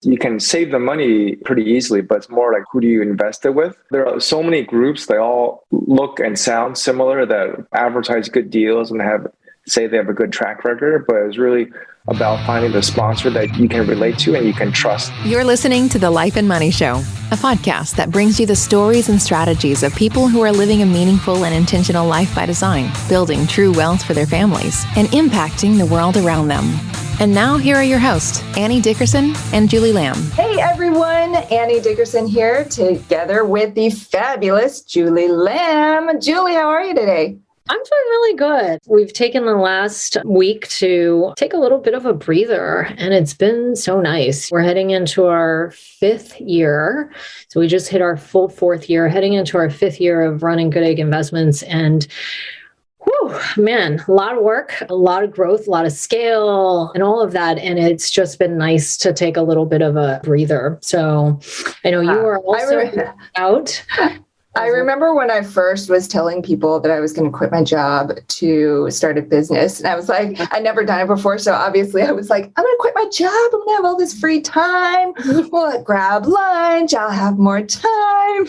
You can save the money pretty easily, but it's more like who do you invest it with? There are so many groups, they all look and sound similar that advertise good deals and say they have a good track record, but it's really about finding the sponsor that you can relate to and you can trust. You're listening to The Life and Money Show, a podcast that brings you the stories and strategies of people who are living a meaningful and intentional life by design, building true wealth for their families, and impacting the world around them. And now here are your hosts, Annie Dickerson and Julie Lamb. Hey everyone, Annie Dickerson here together with the fabulous Julie Lamb. Julie, how are you today? I'm doing really good. We've taken the last week to take a little bit of a breather, and it's been so nice. We're heading into our 5th year. So we just hit our full 4th year, heading into our 5th year of running Goodegg Investments. And whew, man, a lot of work, a lot of growth, a lot of scale, and all of that. And it's just been nice to take a little bit of a breather. So I know you were also out. I remember when I first was telling people that I was going to quit my job to start a business. And I was like, I'd never done it before. So obviously I was like, I'm going to quit my job. I'm going to have all this free time. We'll grab lunch. I'll have more time.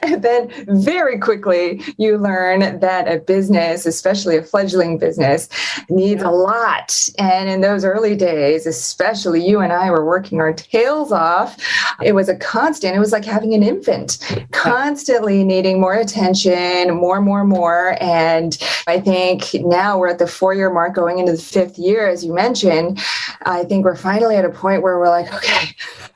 And then very quickly you learn that a business, especially a fledgling business, needs a lot. And in those early days, especially you and I were working our tails off. It was a constant. It was like having an infant, constantly needing more attention, more. And I think now we're at the 4-year mark going into the 5th year, as you mentioned. I think we're finally at a point where we're like,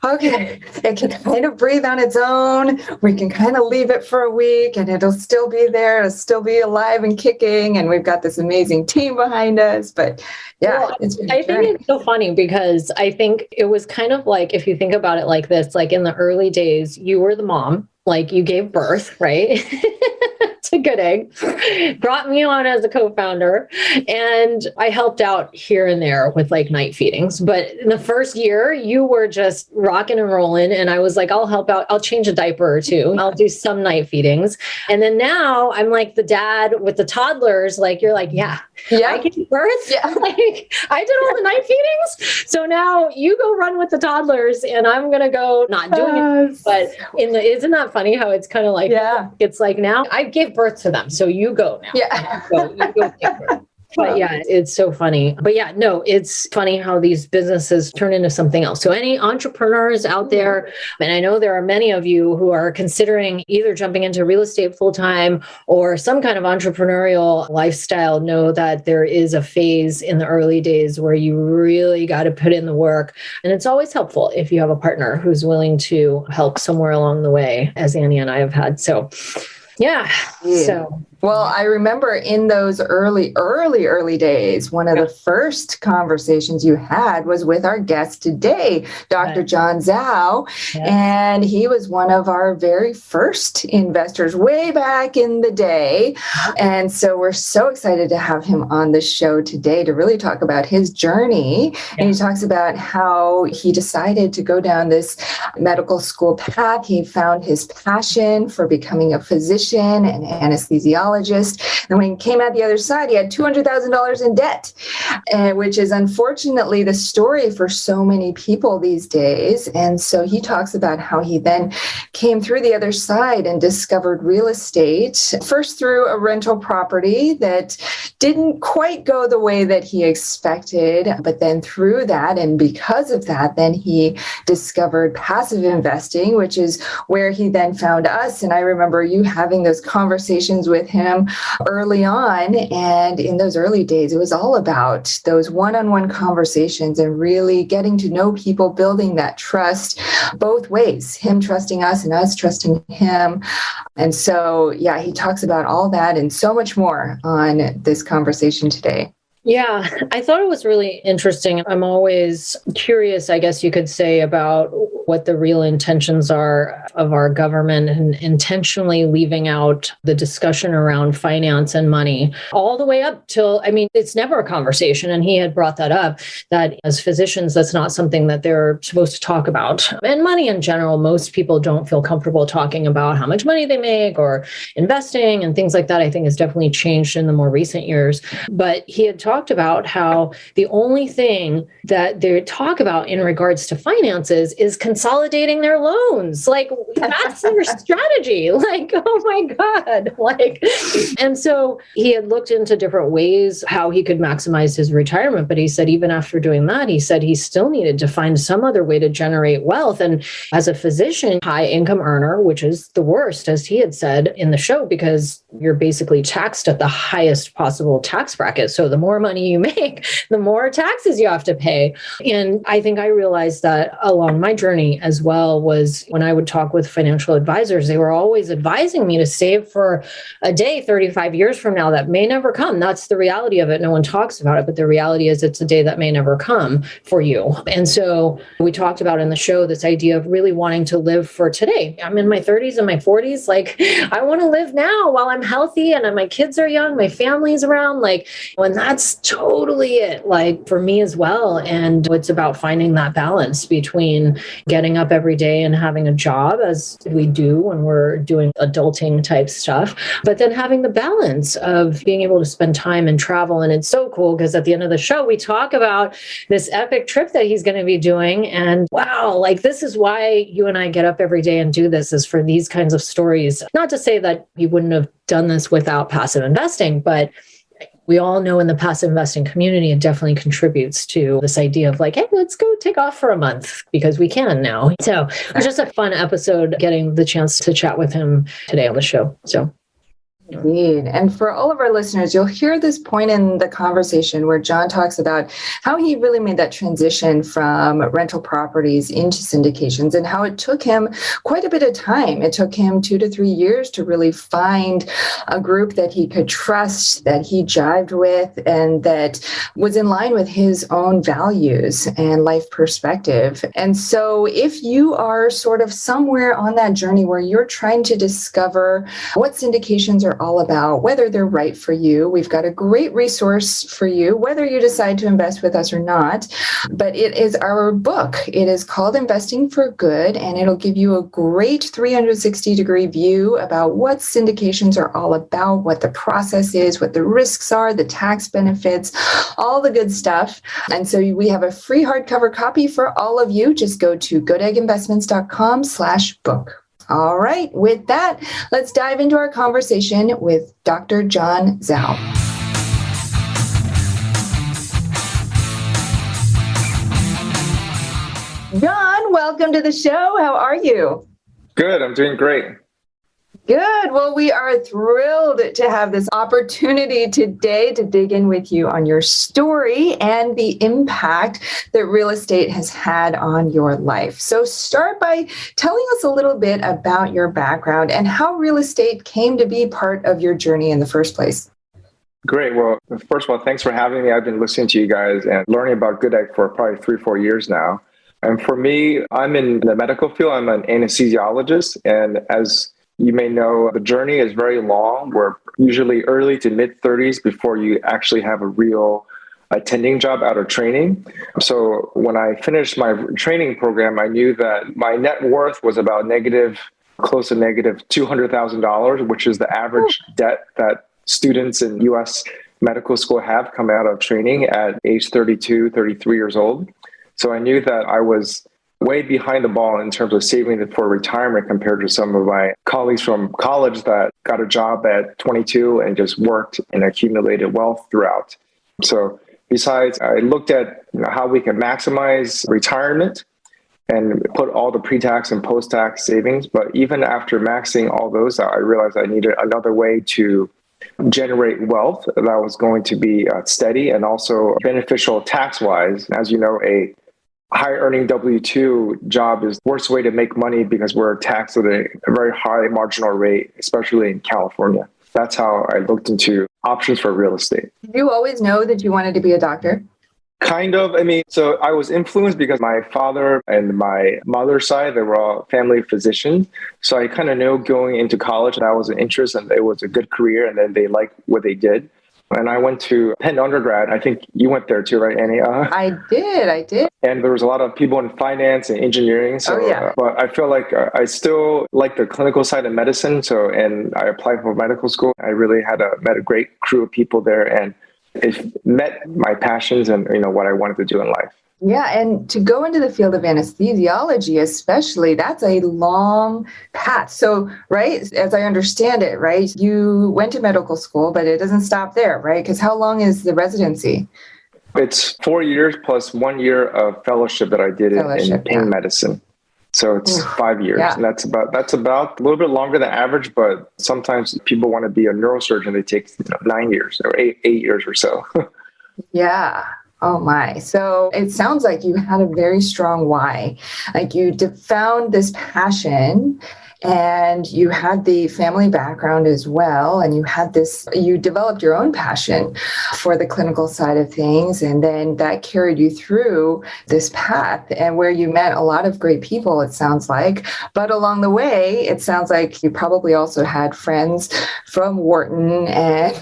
okay, it can kind of breathe on its own. We can kind of leave it for a week and it'll still be there. It'll still be alive and kicking. And we've got this amazing team behind us. But yeah, well, I think it's so funny because I think it was kind of like, if you think about it like this, like in the early days, you were the mom. Like you gave birth, right, to Goodegg, brought me on as a co-founder, and I helped out here and there with like night feedings. But in the first year, you were just rocking and rolling, and I was like, I'll help out. I'll change a diaper or two. I'll do some night feedings. And then now I'm like the dad with the toddlers. Like you're like, yeah. I gave birth. Yeah. Like I did all the night feedings. So now you go run with the toddlers, and I'm gonna go not doing it. But isn't that funny how it's kind of like, it's like now I gave birth to them. So you go now. Yeah. You go take birth. But yeah, it's so funny. But yeah, no, it's funny how these businesses turn into something else. So any entrepreneurs out there, and I know there are many of you who are considering either jumping into real estate full-time or some kind of entrepreneurial lifestyle, know that there is a phase in the early days where you really got to put in the work. And it's always helpful if you have a partner who's willing to help somewhere along the way, as Annie and I have had. So yeah. So. Well, I remember in those early days, one of the first conversations you had was with our guest today, Dr. John Zhou. And he was one of our very first investors way back in the day. And so we're so excited to have him on the show today to really talk about his journey. And he talks about how he decided to go down this medical school path. He found his passion for becoming a physician and anesthesiologist. And when he came out the other side, he had $200,000 in debt, which is unfortunately the story for so many people these days. And so he talks about how he then came through the other side and discovered real estate, first through a rental property that didn't quite go the way that he expected. But then through that, and because of that, then he discovered passive investing, which is where he then found us. And I remember you having those conversations with him early on. And in those early days, it was all about those one-on-one conversations and really getting to know people, building that trust both ways, him trusting us and us trusting him. And so, yeah, he talks about all that and so much more on this conversation today. Yeah, I thought it was really interesting. I'm always curious, I guess you could say, about what the real intentions are of our government and intentionally leaving out the discussion around finance and money all the way up till, I mean, it's never a conversation. And he had brought that up, that as physicians, that's not something that they're supposed to talk about. And money in general, most people don't feel comfortable talking about how much money they make or investing and things like that. I think has definitely changed in the more recent years. But he had talked about how the only thing that they talk about in regards to finances is consolidating their loans. Like, that's their strategy. Like, oh my God. Like, and so he had looked into different ways how he could maximize his retirement. But he said, even after doing that, he said he still needed to find some other way to generate wealth. And as a physician, high income earner, which is the worst, as he had said in the show, because you're basically taxed at the highest possible tax bracket. So the more money you make, the more taxes you have to pay. And I think I realized that along my journey as well was when I would talk with financial advisors, they were always advising me to save for a day 35 years from now that may never come. That's the reality of it. No one talks about it, but the reality is it's a day that may never come for you. And so we talked about in the show this idea of really wanting to live for today. I'm in my 30s and my 40s. Like, I want to live now while I'm healthy and my kids are young, my family's around. Like, and that's totally it, like for me as well. And it's about finding that balance between getting up every day and having a job, as we do when we're doing adulting type stuff, but then having the balance of being able to spend time and travel. And it's so cool because at the end of the show, we talk about this epic trip that he's going to be doing. And wow, like this is why you and I get up every day and do this, is for these kinds of stories. Not to say that he wouldn't have done this without passive investing, but we all know in the passive investing community, it definitely contributes to this idea of like, hey, let's go take off for a month because we can now. So it was just a fun episode getting the chance to chat with him today on the show. So. Indeed. And for all of our listeners, you'll hear this point in the conversation where John talks about how he really made that transition from rental properties into syndications and how it took him quite a bit of time. It took him 2 to 3 years to really find a group that he could trust, that he jived with, and that was in line with his own values and life perspective. And so if you are sort of somewhere on that journey where you're trying to discover what syndications are all about, whether they're right for you, we've got a great resource for you, whether you decide to invest with us or not. But it is our book. It is called Investing for Good, and it'll give you a great 360-degree view about what syndications are all about, what the process is, what the risks are, the tax benefits, all the good stuff. And so we have a free hardcover copy for all of you. Just go to goodegginvestments.com/book. All right. With that, let's dive into our conversation with Dr. John Zhou. John, welcome to the show. How are you? Good. I'm doing great. Good. Well, we are thrilled to have this opportunity today to dig in with you on your story and the impact that real estate has had on your life. So start by telling us a little bit about your background and how real estate came to be part of your journey in the first place. Great. Well, first of all, thanks for having me. I've been listening to you guys and learning about Goodegg for probably 3-4 years now. And for me, I'm in the medical field. I'm an anesthesiologist. And as you may know, the journey is very long. We're usually early to mid-30s before you actually have a real attending job out of training. So when I finished my training program, I knew that my net worth was about close to negative $200,000, which is the average debt that students in U.S. medical school have come out of training at age 32, 33 years old. So I knew that I was way behind the ball in terms of saving for retirement compared to some of my colleagues from college that got a job at 22 and just worked and accumulated wealth throughout. So besides, I looked at how we can maximize retirement and put all the pre-tax and post-tax savings. But even after maxing all those out, I realized I needed another way to generate wealth that was going to be steady and also beneficial tax-wise. As you know, a high-earning W-2 job is the worst way to make money because we're taxed at a very high marginal rate, especially in California. That's how I looked into options for real estate. Did you always know that you wanted to be a doctor? Kind of. I mean, so I was influenced because my father and my mother's side, they were all family physicians. So I kind of knew going into college that was an interest and it was a good career, and then they liked what they did. And I went to Penn undergrad. I think you went there too, right, Annie? I did. And there was a lot of people in finance and engineering. So, but I feel like I still like the clinical side of medicine. So, and I applied for medical school. I really met a great crew of people there, and it met my passions and what I wanted to do in life. Yeah, and to go into the field of anesthesiology, especially, that's a long path. So, right, as I understand it, right, you went to medical school, but it doesn't stop there, right? Because how long is the residency? It's 4 years plus 1 year of fellowship that I did in pain medicine. So it's 5 years, and that's about a little bit longer than average. But sometimes people want to be a neurosurgeon; they take 9 years or eight years or so. Yeah. Oh my. So it sounds like you had a very strong why. Like you found this passion, and you had the family background as well. And you developed your own passion for the clinical side of things. And then that carried you through this path, and where you met a lot of great people, it sounds like. But along the way, it sounds like you probably also had friends from Wharton and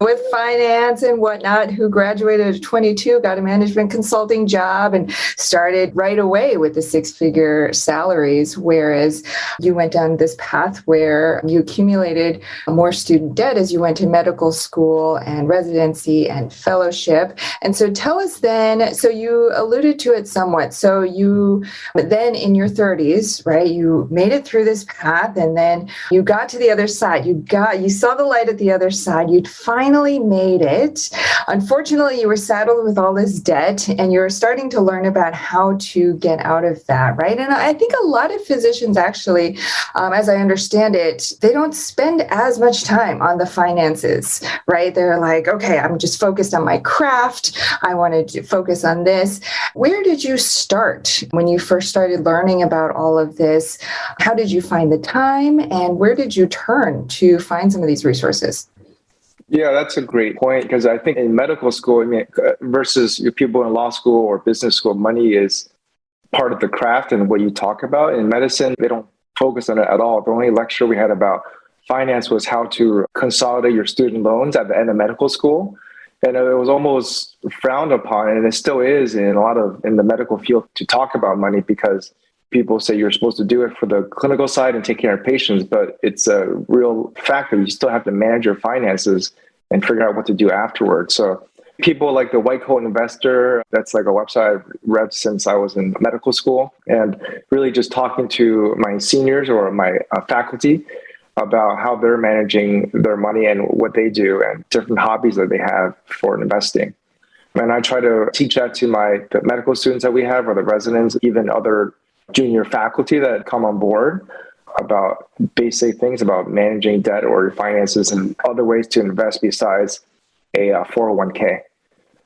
with finance and whatnot who graduated at 22, got a management consulting job, and started right away with the six-figure salaries, whereas you went down this path where you accumulated more student debt as you went to medical school and residency and fellowship. And so tell us then, so you alluded to it somewhat. So but then in your 30s, right, you made it through this path, and then you got to the other side. You saw the light at the other side. You'd finally made it. Unfortunately, you were saddled with all this debt, and you're starting to learn about how to get out of that, right? And I think a lot of physicians actually, as I understand it, they don't spend as much time on the finances, right? They're like, okay, I'm just focused on my craft. I wanted to focus on this. Where did you start when you first started learning about all of this? How did you find the time, and where did you turn to find some of these resources? Yeah, that's a great point, because I think in medical school, versus people in law school or business school, money is part of the craft and what you talk about. In medicine, they don't focus on it at all. The only lecture we had about finance was how to consolidate your student loans at the end of medical school. And it was almost frowned upon, and it still is in the medical field, to talk about money, because people say you're supposed to do it for the clinical side and take care of patients, but it's a real fact that you still have to manage your finances and figure out what to do afterwards. So people like the White Coat Investor, that's like a website I've read since I was in medical school, and really just talking to my seniors or my faculty about how they're managing their money and what they do and different hobbies that they have for investing. And I try to teach that to the medical students that we have, or the residents, even other junior faculty that come on board, about basic things about managing debt or your finances and other ways to invest besides a 401k.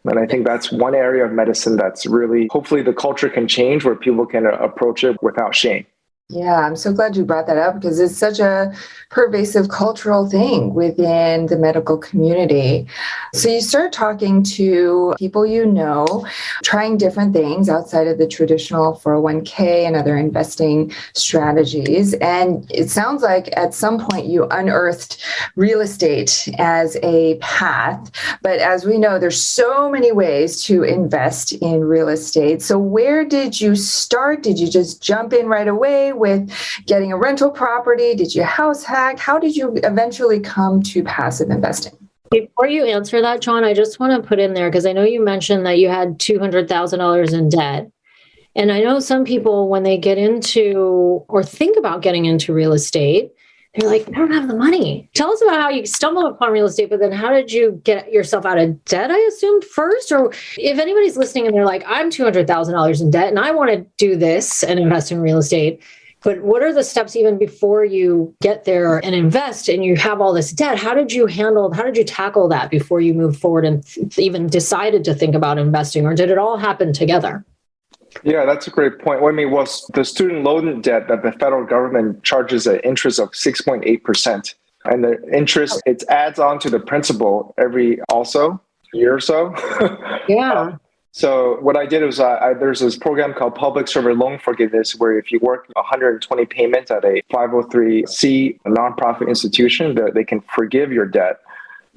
And I think that's one area of medicine that's really, hopefully the culture can change where people can approach it without shame. Yeah, I'm so glad you brought that up, because it's such a pervasive cultural thing within the medical community. So you start talking to people trying different things outside of the traditional 401k and other investing strategies. And it sounds like at some point you unearthed real estate as a path. But as we know, there's so many ways to invest in real estate. So where did you start? Did you just jump in right away with getting a rental property? Did you house hack? How did you eventually come to passive investing? Before you answer that, John, I just want to put in there, because I know you mentioned that you had $200,000 in debt. And I know some people, when they get into or think about getting into real estate, they're like, I don't have the money. Tell us about how you stumbled upon real estate, but then how did you get yourself out of debt, I assumed, first? Or if anybody's listening and they're like, I'm $200,000 in debt and I want to do this and invest in real estate, but what are the steps even before you get there and invest and you have all this debt? How did you tackle that before you moved forward and even decided to think about investing, or did it all happen together? Yeah, that's a great point. What I mean was the student loan debt that the federal government charges an interest of 6.8%. And the interest, it adds on to the principal every year or so. Yeah. So what I did was there's this program called Public Server Loan Forgiveness, where if you work 120 payments at a 503c nonprofit institution, they can forgive your debt.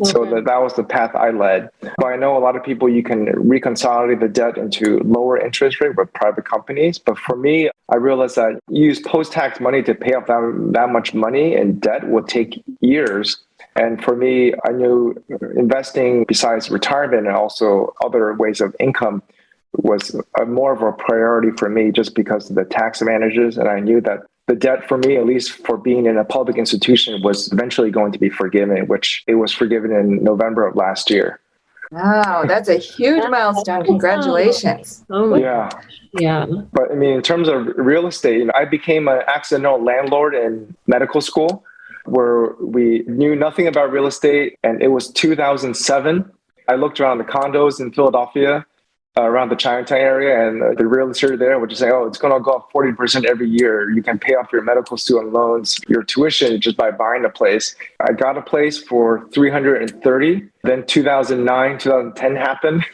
Okay. So that was the path I led. But I know a lot of people, you can reconcile the debt into lower interest rate with private companies. But for me, I realized that use post-tax money to pay off that much money in debt will take years. And for me, I knew investing besides retirement and also other ways of income was more of a priority for me just because of the tax advantages. And I knew that the debt for me, at least for being in a public institution, was eventually going to be forgiven, which it was forgiven in November of last year. Wow, that's a huge milestone. Congratulations. Oh my yeah. gosh. Yeah. But I mean, in terms of real estate, I became an accidental landlord in medical school where we knew nothing about real estate. And it was 2007. I looked around the condos in Philadelphia, around the Chinatown area, and the realtor there would just say, oh, it's going to go up 40% every year. You can pay off your medical student loans, your tuition just by buying a place. I got a place for $330. Then 2009, 2010 happened.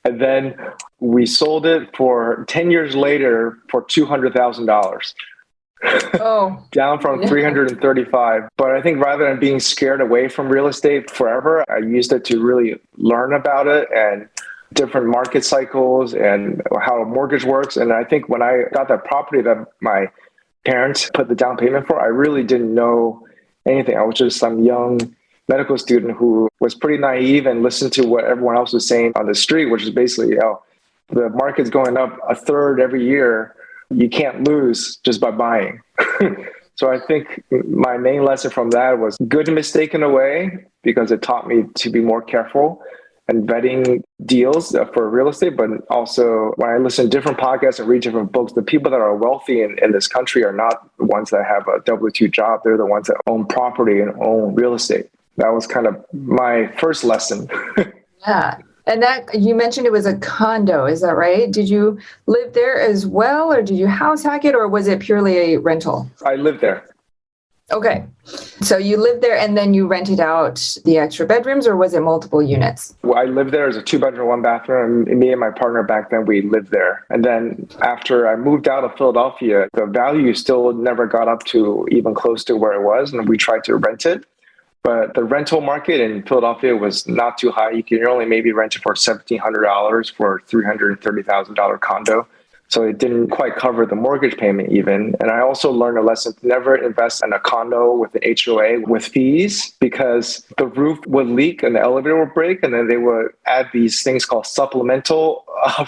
And then we sold it for 10 years later for $200,000. Oh, down from 335. But I think rather than being scared away from real estate forever, I used it to really learn about it and different market cycles and how a mortgage works. And I think when I got that property that my parents put the down payment for, I really didn't know anything. I was just some young medical student who was pretty naive and listened to what everyone else was saying on the street, which is basically, oh, the market's going up a third every year. You can't lose just by buying. So I think my main lesson from that was good mistake in a way, because it taught me to be more careful and vetting deals for real estate. But also when I listen to different podcasts and read different books, the people that are wealthy in this country are not the ones that have a W-2 job. They're the ones that own property and own real estate. That was kind of my first lesson. Yeah. And that you mentioned it was a condo, is that right? Did you live there as well, or did you house hack it, or was it purely a rental? I lived there. Okay. So you lived there and then you rented out the extra bedrooms, or was it multiple units? Well, I lived there as a 2-bedroom, 1-bathroom. And me and my partner back then, we lived there. And then after I moved out of Philadelphia, the value still never got up to even close to where it was. And we tried to rent it. But the rental market in Philadelphia was not too high. You can only maybe rent it for $1,700 for a $330,000 condo. So it didn't quite cover the mortgage payment even. And I also learned a lesson to never invest in a condo with an HOA with fees, because the roof would leak and the elevator would break. And then they would add these things called supplemental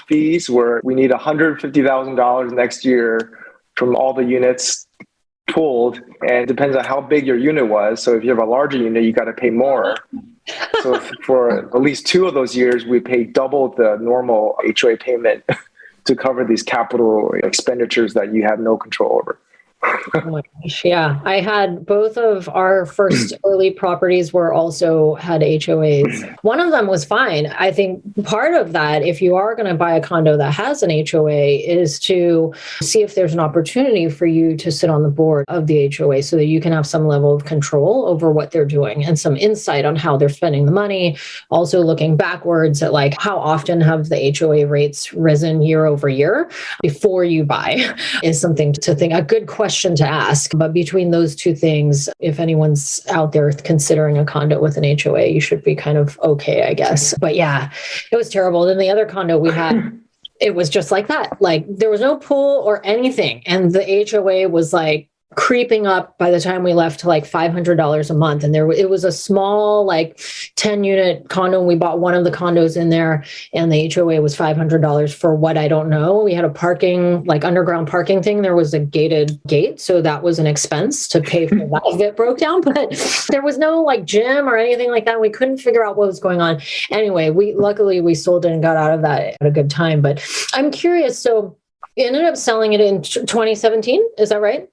fees, where we need $150,000 next year from all the units pooled. And it depends on how big your unit was. So if you have a larger unit, you got to pay more. So for at least 2 of those years, we paid double the normal HOA payment to cover these capital expenditures that you have no control over. Oh my gosh. Yeah. I had both of our first early properties were also had HOAs. One of them was fine. I think part of that, if you are going to buy a condo that has an HOA, is to see if there's an opportunity for you to sit on the board of the HOA so that you can have some level of control over what they're doing and some insight on how they're spending the money. Also looking backwards at like how often have the HOA rates risen year over year before you buy is something to think. A good question to ask. But between those two things, if anyone's out there considering a condo with an HOA, you should be kind of okay, I guess. But yeah, it was terrible. Then the other condo we had, it was just like that. Like there was no pool or anything. And the HOA was like creeping up by the time we left to like $500 a month. And it was a small, like 10-unit condo. We bought one of the condos in there and the HOA was $500 for what I don't know. We had a parking, like underground parking thing. There was a gated gate. So that was an expense to pay for that if it broke down, but there was no like gym or anything like that. We couldn't figure out what was going on. Anyway, luckily we sold it and got out of that at a good time. But I'm curious. So you ended up selling it in 2017. Is that right?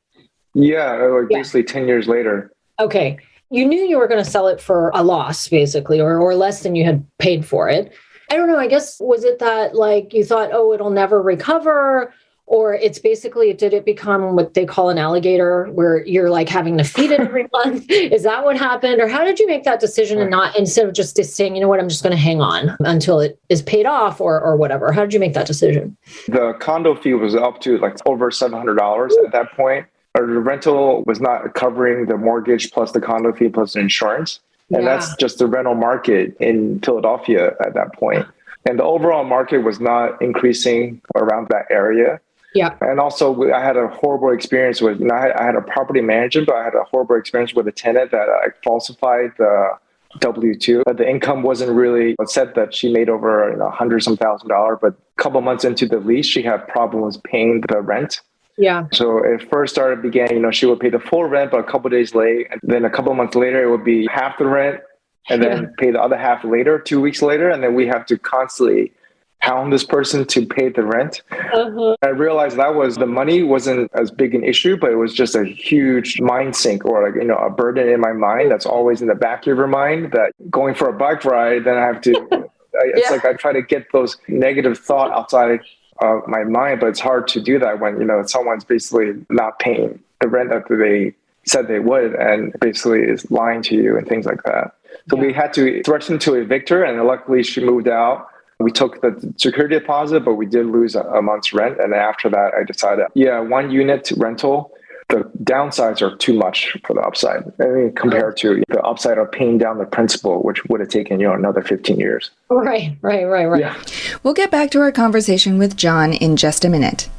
Yeah, like basically 10 years later. Okay. You knew you were going to sell it for a loss, basically, or less than you had paid for it. I don't know. I guess, was it that like you thought, oh, it'll never recover? Or it's basically, did it become what they call an alligator where you're like having to feed it every month? Is that what happened? Or how did you make that decision and not, instead of just saying, you know what, I'm just going to hang on until it is paid off or whatever? How did you make that decision? The condo fee was up to like over $700 at that point. Or the rental was not covering the mortgage plus the condo fee plus the insurance. And that's just the rental market in Philadelphia at that point. And the overall market was not increasing around that area. Yeah. And also, I had a horrible experience with, I had a property manager, but I had a horrible experience with a tenant that falsified the W-2. But the income wasn't really, it said that she made over $100-some thousand, but a couple months into the lease, she had problems paying the rent. Yeah. So it first began, she would pay the full rent, but a couple of days late. And then a couple of months later, it would be half the rent and then pay the other half later, 2 weeks later. And then we have to constantly hound this person to pay the rent. I realized the money wasn't as big an issue, but it was just a huge mind sink or a burden in my mind that's always in the back of your mind, that going for a bike ride, then I have to, it's like I try to get those negative thoughts outside of my mind, but it's hard to do that when, someone's basically not paying the rent that they said they would and basically is lying to you and things like that. So we had to threaten to evict her, and luckily she moved out. We took the security deposit, but we did lose a month's rent. And after that, I decided, 1 unit rental, the downsides are too much for the upside. I mean, compared to the upside of paying down the principal, which would have taken, another 15 years. Right. Yeah. We'll get back to our conversation with John in just a minute.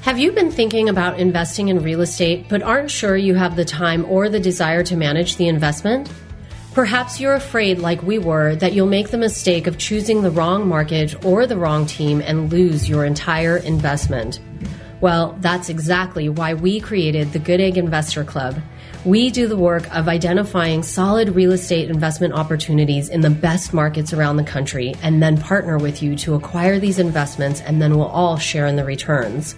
Have you been thinking about investing in real estate, but aren't sure you have the time or the desire to manage the investment? Perhaps you're afraid, like we were, that you'll make the mistake of choosing the wrong market or the wrong team and lose your entire investment. Well, that's exactly why we created the Goodegg Investor Club. We do the work of identifying solid real estate investment opportunities in the best markets around the country and then partner with you to acquire these investments, and then we'll all share in the returns.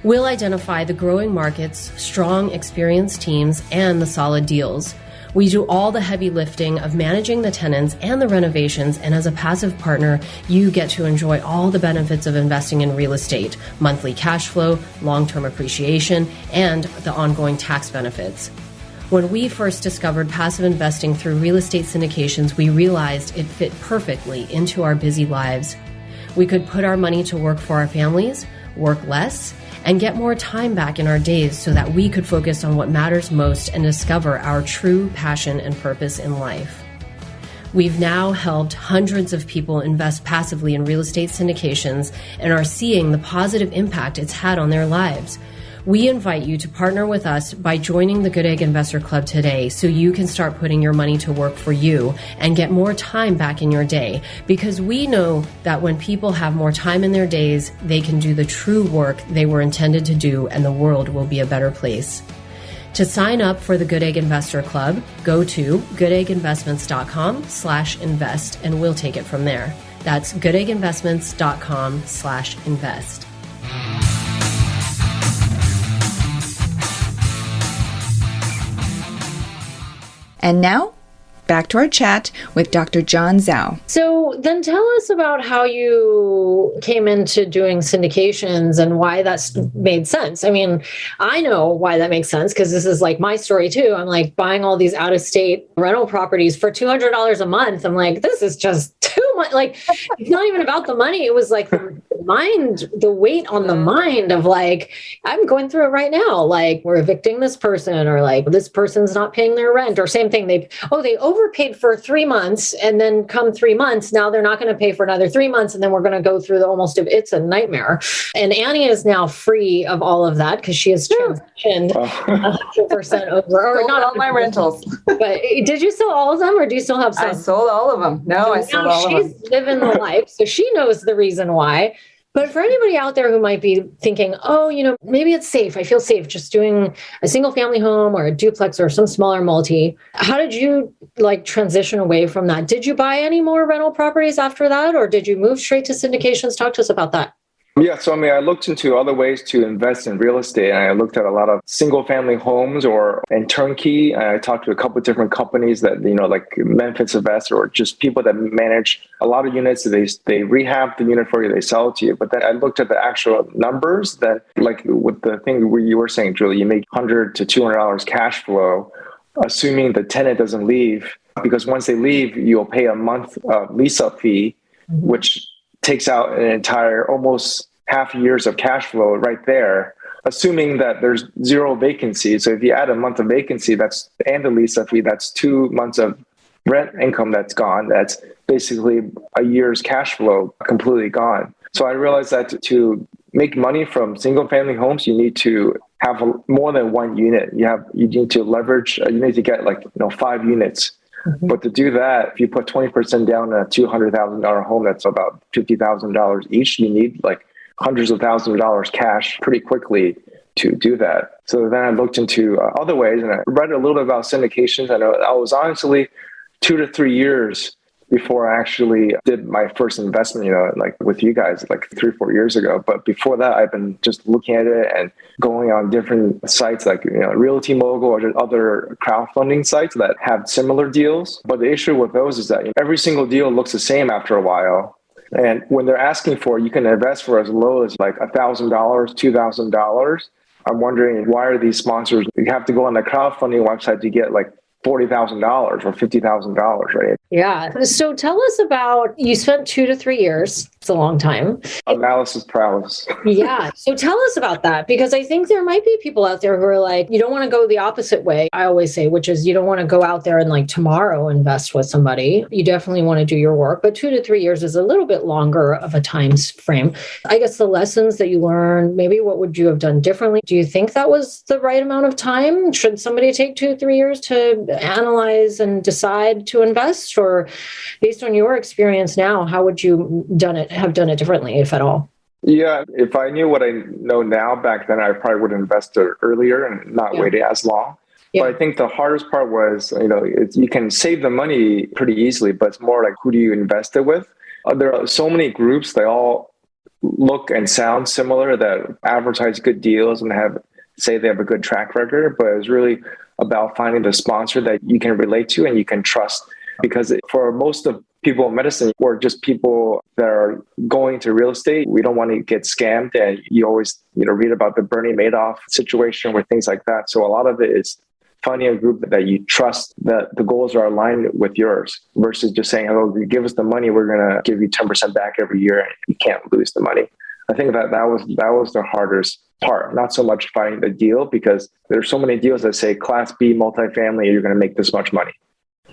We'll identify the growing markets, strong, experienced teams, and the solid deals. We do all the heavy lifting of managing the tenants and the renovations, and as a passive partner, you get to enjoy all the benefits of investing in real estate: monthly cash flow, long-term appreciation, and the ongoing tax benefits. When we first discovered passive investing through real estate syndications, we realized it fit perfectly into our busy lives. We could put our money to work for our families, work less, and get more time back in our days so that we could focus on what matters most and discover our true passion and purpose in life. We've now helped hundreds of people invest passively in real estate syndications and are seeing the positive impact it's had on their lives. We invite you to partner with us by joining the Goodegg Investor Club today so you can start putting your money to work for you and get more time back in your day, because we know that when people have more time in their days, they can do the true work they were intended to do, and the world will be a better place. To sign up for the Goodegg Investor Club, go to goodegginvestments.com/invest and we'll take it from there. That's goodegginvestments.com/invest. And now, back to our chat with Dr. John Zhou. So then tell us about how you came into doing syndications and why that's made sense. I mean, I know why that makes sense because this is like my story too. I'm like buying all these out-of-state rental properties for $200 a month. I'm like, this is just too much. Like, it's not even about the money. It was like the weight on the mind of like, I'm going through it right now. Like, we're evicting this person, or like this person's not paying their rent, or same thing. They overpaid for 3 months, and then come 3 months, now they're not going to pay for another 3 months. And then we're going to go through it's a nightmare. And Annie is now free of all of that because she has transitioned 100% over, or sold not all my rentals. But did you sell all of them, or do you still have some? I sold all of them. No, I sold all of them. She's living the life, so she knows the reason why. But for anybody out there who might be thinking, maybe it's safe, I feel safe just doing a single family home or a duplex or some smaller multi. How did you transition away from that? Did you buy any more rental properties after that, or did you move straight to syndications? Talk to us about that. Yeah, so I looked into other ways to invest in real estate, and I looked at a lot of single-family homes and turnkey. And I talked to a couple of different companies that like Memphis Invest, or just people that manage a lot of units. They rehab the unit for you, they sell it to you. But then I looked at the actual numbers that, like with the thing where you were saying, Julie, you make $100 to $200 cash flow, assuming the tenant doesn't leave, because once they leave, you'll pay a month lease-up fee, which takes out an entire almost half years of cash flow right there, assuming that there's zero vacancy. So if you add a month of vacancy, and the lease-up fee, that's 2 months of rent income that's gone. That's basically a year's cash flow completely gone. So I realized that to make money from single-family homes, you need to have more than one unit. You need to leverage. You need to get 5 units. But to do that, if you put 20% down on a $200,000 home, that's about $50,000 each. You need hundreds of thousands of dollars cash pretty quickly to do that. So then I looked into other ways, and I read a little bit about syndications. I know I was honestly 2 to 3 years before I actually did my first investment, with you guys 3 or 4 years ago. But before that, I've been just looking at it and going on different sites like, Realty Mogul or just other crowdfunding sites that have similar deals. But the issue with those is that every single deal looks the same after a while. And when they're asking for, you can invest for as low as $1,000, $2,000. I'm wondering, why are these sponsors, you have to go on the crowdfunding website to get $40,000 or $50,000, right? Yeah. So tell us about, you spent 2 to 3 years. It's a long time. Analysis paralysis. Yeah. So tell us about that, because I think there might be people out there who are like, you don't want to go the opposite way. I always say, which is you don't want to go out there and tomorrow invest with somebody. You definitely want to do your work, but 2 to 3 years is a little bit longer of a time frame. I guess the lessons that you learned, maybe what would you have done differently? Do you think that was the right amount of time? Should somebody take 2 to 3 years to analyze and decide to invest? Or based on your experience now, how would you have done it differently, if at all? Yeah, if I knew what I know now back then, I probably would have invested earlier and not waited as long. Yeah. But I think the hardest part was, you can save the money pretty easily, but it's more like, who do you invest it with? There are so many groups, they all look and sound similar, that advertise good deals and say they have a good track record, but it's really about finding the sponsor that you can relate to and you can trust. Because for most of people in medicine, or just people that are going to real estate, we don't want to get scammed. And you always read about the Bernie Madoff situation or things like that. So a lot of it is finding a group that you trust, that the goals are aligned with yours, versus just saying, oh, you give us the money, we're going to give you 10% back every year, and you can't lose the money. I think that was the hardest part, not so much finding the deal, because there's so many deals that say Class B multifamily, you're going to make this much money.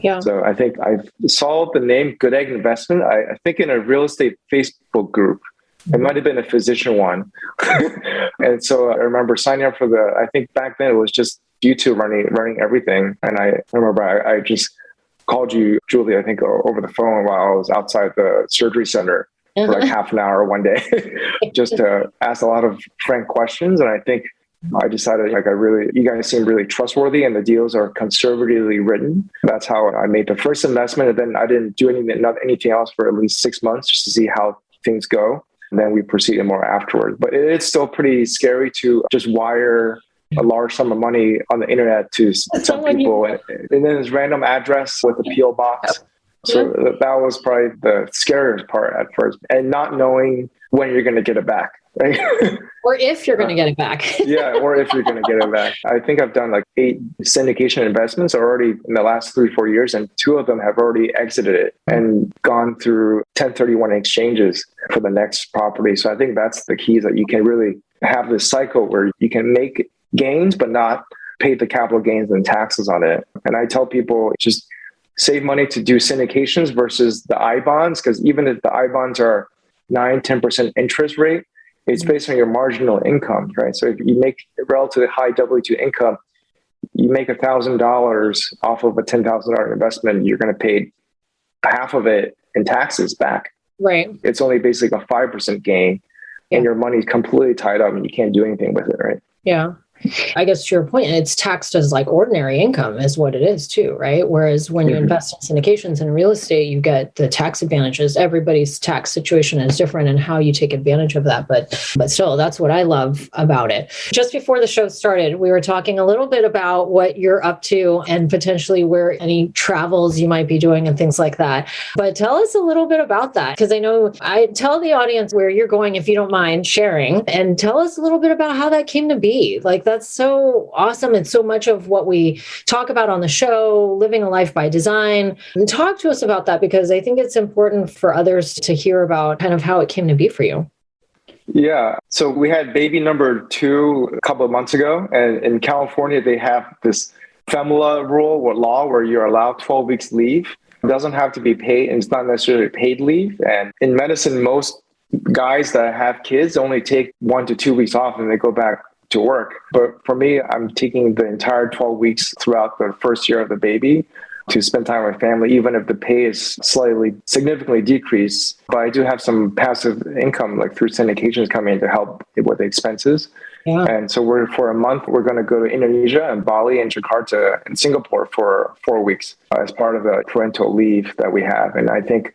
Yeah. So I think I saw the name Goodegg Investment, I think in a real estate Facebook group. It might have been a physician one. And so I remember signing up for I think back then it was just YouTube running everything. And I remember I just called you, Julie, I think over the phone while I was outside the surgery center for half an hour one day, just to ask a lot of frank questions. And I think I decided you guys seem really trustworthy and the deals are conservatively written. That's how I made the first investment. And then I didn't do anything else for at least 6 months, just to see how things go. And then we proceeded more afterwards. But it's still pretty scary to just wire a large sum of money on the internet to some people. And then there's random address with a PO box. So that was probably the scariest part at first. And not knowing when you're going to get it back. Right? Or if you're going to get it back. Yeah, or if you're going to get it back. I think I've done 8 syndication investments already in the last 3-4 years, and 2 of them have already exited it and gone through 1031 exchanges for the next property. So I think that's the key, is that you can really have this cycle where you can make gains, but not pay the capital gains and taxes on it. And I tell people, just save money to do syndications versus the I bonds, because even if the I bonds are 9-10% interest rate, it's based on your marginal income, right? So if you make a relatively high W-2 income, you make $1,000 off of a $10,000 investment, you're going to pay half of it in taxes back. Right. It's only basically a 5% gain, and your money's completely tied up and you can't do anything with it, right? Yeah. I guess to your point, it's taxed as like ordinary income is what it is too, right? Whereas when you invest in syndications and real estate, you get the tax advantages. Everybody's tax situation is different and how you take advantage of that. But still, that's what I love about it. Just before the show started, we were talking a little bit about what you're up to and potentially where any travels you might be doing and things like that. But tell us a little bit about that, because I know I tell the audience where you're going, if you don't mind sharing, and tell us a little bit about how that came to be. Like, that's so awesome. And so much of what we talk about on the show, living a life by design. And talk to us about that, because I think it's important for others to hear about kind of how it came to be for you. Yeah. So we had baby number 2 a couple of months ago. And in California, they have this FEMLA rule or law where you're allowed 12 weeks leave. It doesn't have to be paid, and it's not necessarily paid leave. And in medicine, most guys that have kids only take 1 to 2 weeks off and they go back to work. But for me, I'm taking the entire 12 weeks throughout the first year of the baby to spend time with family, even if the pay is significantly decreased. But I do have some passive income, like through syndications coming in to help with the expenses. Yeah. And so for a month, we're going to go to Indonesia and Bali and Jakarta and Singapore for 4 weeks as part of the parental leave that we have. And I think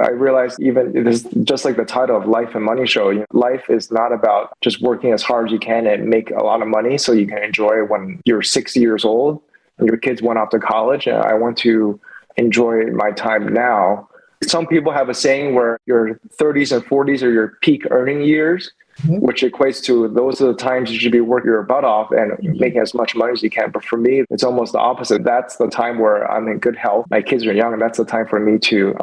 I realized even this, just like the title of Life and Money Show, life is not about just working as hard as you can and make a lot of money so you can enjoy when you're 60 years old and your kids went off to college. And I want to enjoy my time now. Some people have a saying where your 30s and 40s are your peak earning years, which equates to those are the times you should be working your butt off and making as much money as you can. But for me, it's almost the opposite. That's the time where I'm in good health. My kids are young, and that's the time for me to,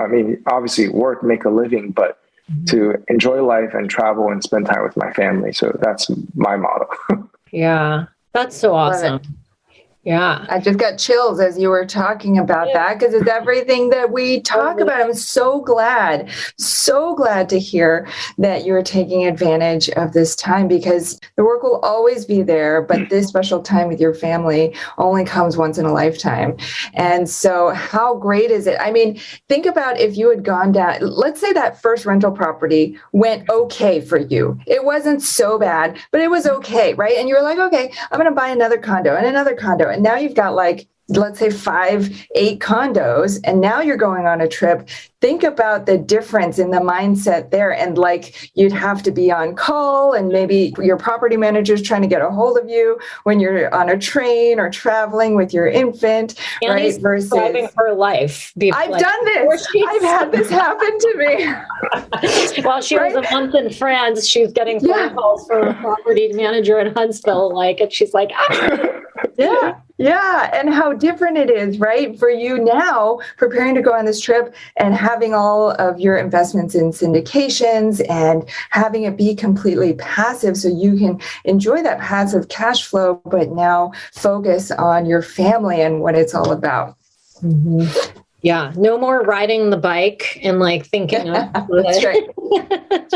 obviously work, make a living, but to enjoy life and travel and spend time with my family. So that's my motto. Yeah, that's so awesome. Yeah. I just got chills as you were talking about that, because it's everything that we talk about. I'm so glad to hear that you're taking advantage of this time, because the work will always be there, but this special time with your family only comes once in a lifetime. And so how great is it? I mean, think about if you had gone down, let's say that first rental property went okay for you. It wasn't so bad, but it was okay, right? And you were like, okay, I'm going to buy another condo and another condo. And now you've got let's say 5, 8 condos, and now you're going on a trip. Think about the difference in the mindset there. And you'd have to be on call, and maybe your property manager's trying to get a hold of you when you're on a train or traveling with your infant, and right? Versus driving her life. I've done this. I've had this happen to me. While she was a month in France, she's getting phone calls from a property manager in Huntsville, and she's like, Yeah. And how different it is, right? For you now, preparing to go on this trip and having all of your investments in syndications and having it be completely passive so you can enjoy that passive cash flow, but now focus on your family and what it's all about. Mm-hmm. Yeah. No more riding the bike and thinking of that's right.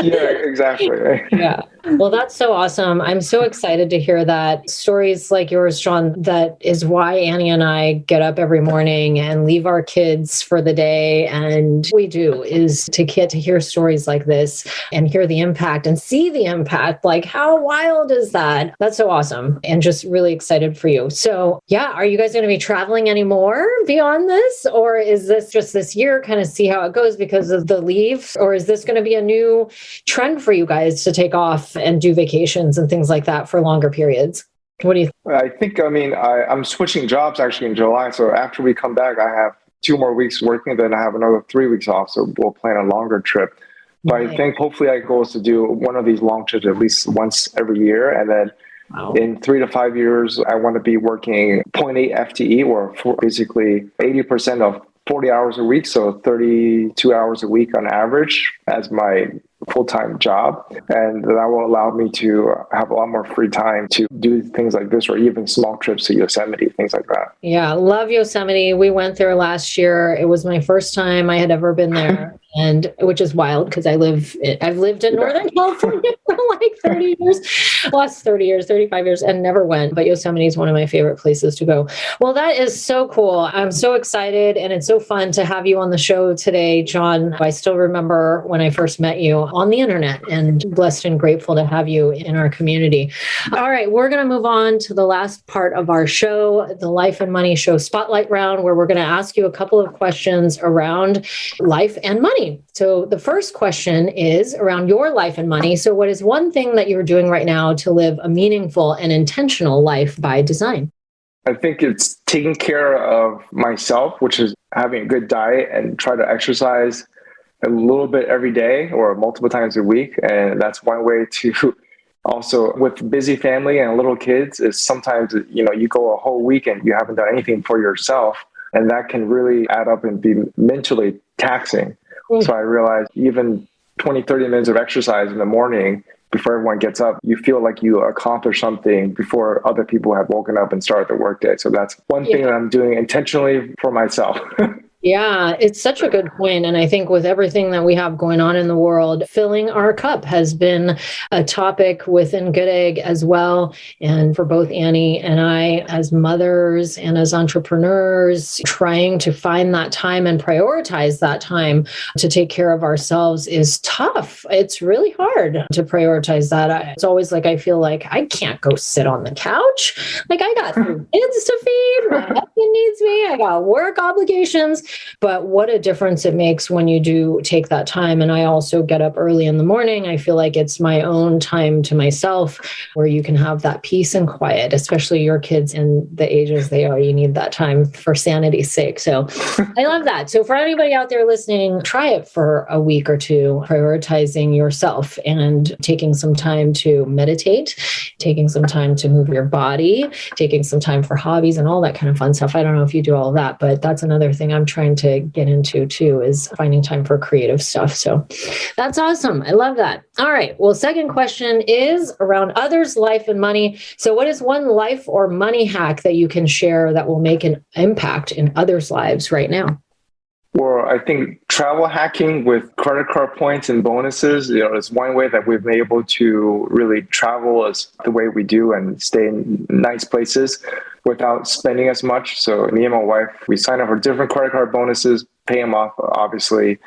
Yeah, exactly. Yeah. Well, that's so awesome. I'm so excited to hear that. Stories like yours, John, that is why Annie and I get up every morning and leave our kids for the day. And we do is to get to hear stories like this and hear the impact and see the impact. How wild is that? That's so awesome. And just really excited for you. So are you guys going to be traveling anymore beyond this? Or is this just this year, kind of see how it goes because of the leave? Or is this going to be a new trend for you guys to take off and do vacations and things like that for longer periods? What do you think? I think, I'm switching jobs actually in July. So after we come back, I have 2 more weeks working, then I have another 3 weeks off. So we'll plan a longer trip. But I think hopefully our goal is to do one of these long trips at least once every year. And then in 3 to 5 years, I want to be working 0.8 FTE, or basically 80% of 40 hours a week. So 32 hours a week on average as my full-time job. And that will allow me to have a lot more free time to do things like this, or even small trips to Yosemite, things like that. Yeah, love Yosemite. We went there last year. It was my first time I had ever been there, and which is wild because I've lived in Northern California for 30 years. last 30 years, 35 years, and never went. But Yosemite is one of my favorite places to go. Well, that is so cool. I'm so excited. And it's so fun to have you on the show today, John. I still remember when I first met you on the internet, and blessed and grateful to have you in our community. All right, we're going to move on to the last part of our show, the Life and Money Show Spotlight Round, where we're going to ask you a couple of questions around life and money. So the first question is around your life and money. So what is one thing that you're doing right now to live a meaningful and intentional life by design? I think it's taking care of myself, which is having a good diet and try to exercise a little bit every day or multiple times a week. And that's one way to also, with busy family and little kids, is sometimes, you go a whole week and you haven't done anything for yourself. And that can really add up and be mentally taxing. So I realized even 20, 30 minutes of exercise in the morning before everyone gets up, you feel like you accomplished something before other people have woken up and started their workday. So that's one thing that I'm doing intentionally for myself. Yeah, it's such a good point. And I think with everything that we have going on in the world, filling our cup has been a topic within Goodegg as well. And for both Annie and I, as mothers and as entrepreneurs, trying to find that time and prioritize that time to take care of ourselves is tough. It's really hard to prioritize that. It's always like, I feel like I can't go sit on the couch. Like I got 3 kids to feed, my husband needs me, I got work obligations. But what a difference it makes when you do take that time. And I also get up early in the morning. I feel like it's my own time to myself where you can have that peace and quiet, especially your kids in the ages they are. You need that time for sanity's sake. So I love that. So for anybody out there listening, try it for a week or two, prioritizing yourself and taking some time to meditate, taking some time to move your body, taking some time for hobbies and all that kind of fun stuff. I don't know if you do all of that, but that's another thing I'm trying to get into too, is finding time for creative stuff. So that's awesome. I love that. All right. Well, second question is around others' life and money. So what is one life or money hack that you can share that will make an impact in others' lives right now? Well, I think travel hacking with credit card points and bonuses, is one way that we've been able to really travel as the way we do and stay in nice places without spending as much. So me and my wife, we sign up for different credit card bonuses, pay them off, obviously.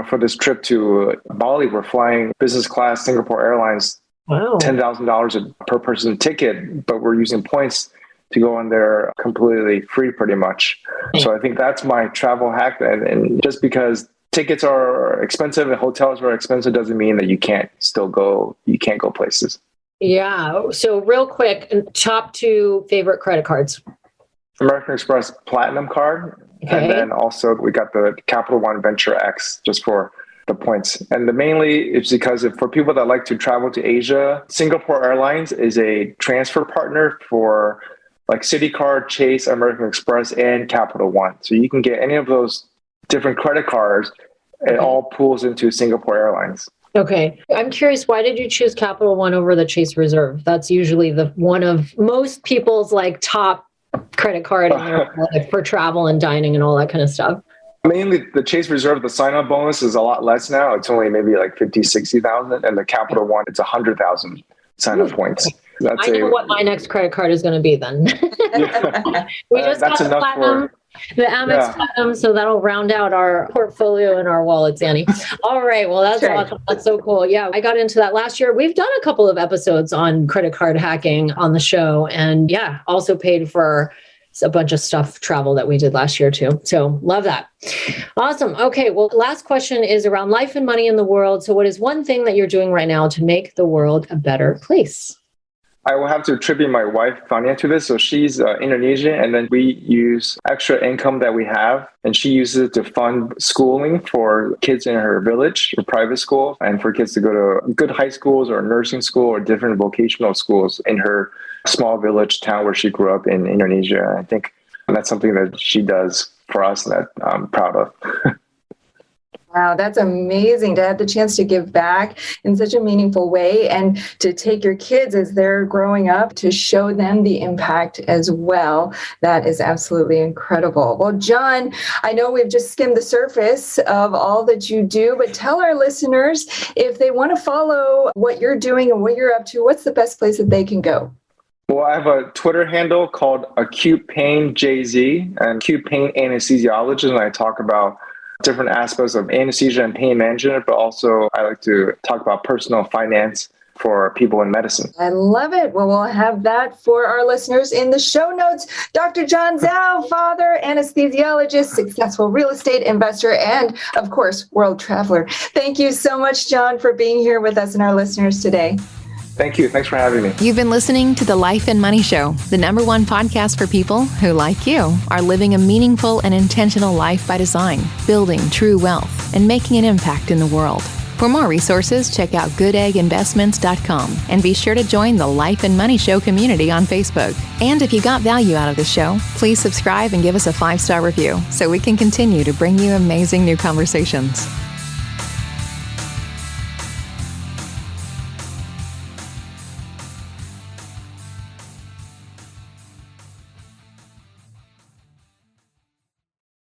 For this trip to Bali, we're flying business class Singapore Airlines, Wow. $10,000 per person ticket, but we're using points to go on there completely free pretty much. So I think that's my travel hack. And just because tickets are expensive and hotels are expensive doesn't mean that you can't go places. Yeah. So real quick, top 2 favorite credit cards. American Express Platinum card. Okay. And then also we got the Capital One Venture X just for the points. And mainly it's because for people that like to travel to Asia, Singapore Airlines is a transfer partner for like Citicorp, Chase, American Express, and Capital One. So you can get any of those different credit cards. It all pools into Singapore Airlines. Okay. I'm curious, why did you choose Capital One over the Chase Reserve? That's usually one of most people's top credit card in their life for travel and dining and all that kind of stuff. Mainly the Chase Reserve, the sign-up bonus is a lot less now. It's only maybe like 50, 60,000. And the Capital One, it's 100,000 sign-up points. I know what my next credit card is going to be then. We just got the Platinum, the Amex Platinum, so that'll round out our portfolio and our wallets, Annie. All right. Well, that's awesome. That's so cool. Yeah, I got into that last year. We've done a couple of episodes on credit card hacking on the show. And also paid for a bunch of stuff travel that we did last year too. So love that. Awesome. Okay. Well, last question is around life and money in the world. So what is one thing that you're doing right now to make the world a better place? I will have to attribute my wife, Fania, to this. So she's Indonesian, and then we use extra income that we have, and she uses it to fund schooling for kids in her village, or private school, and for kids to go to good high schools or nursing school or different vocational schools in her small village town where she grew up in Indonesia. I think that's something that she does for us that I'm proud of. Wow, that's amazing to have the chance to give back in such a meaningful way and to take your kids as they're growing up to show them the impact as well. That is absolutely incredible. Well, John, I know we've just skimmed the surface of all that you do, but tell our listeners if they want to follow what you're doing and what you're up to, what's the best place that they can go? Well, I have a Twitter handle called Acute Pain JZ and Acute Pain Anesthesiologist, and I talk about different aspects of anesthesia and pain management, but also I like to talk about personal finance for people in medicine. I love it. Well, we'll have that for our listeners in the show notes. Dr. John Zhou, father, anesthesiologist, successful real estate investor, and of course, world traveler. Thank you so much, John, for being here with us and our listeners today. Thank you. Thanks for having me. You've been listening to The Life and Money Show, the #1 podcast for people who, like you, are living a meaningful and intentional life by design, building true wealth, and making an impact in the world. For more resources, check out goodegginvestments.com and be sure to join the Life and Money Show community on Facebook. And if you got value out of the show, please subscribe and give us a 5-star review so we can continue to bring you amazing new conversations.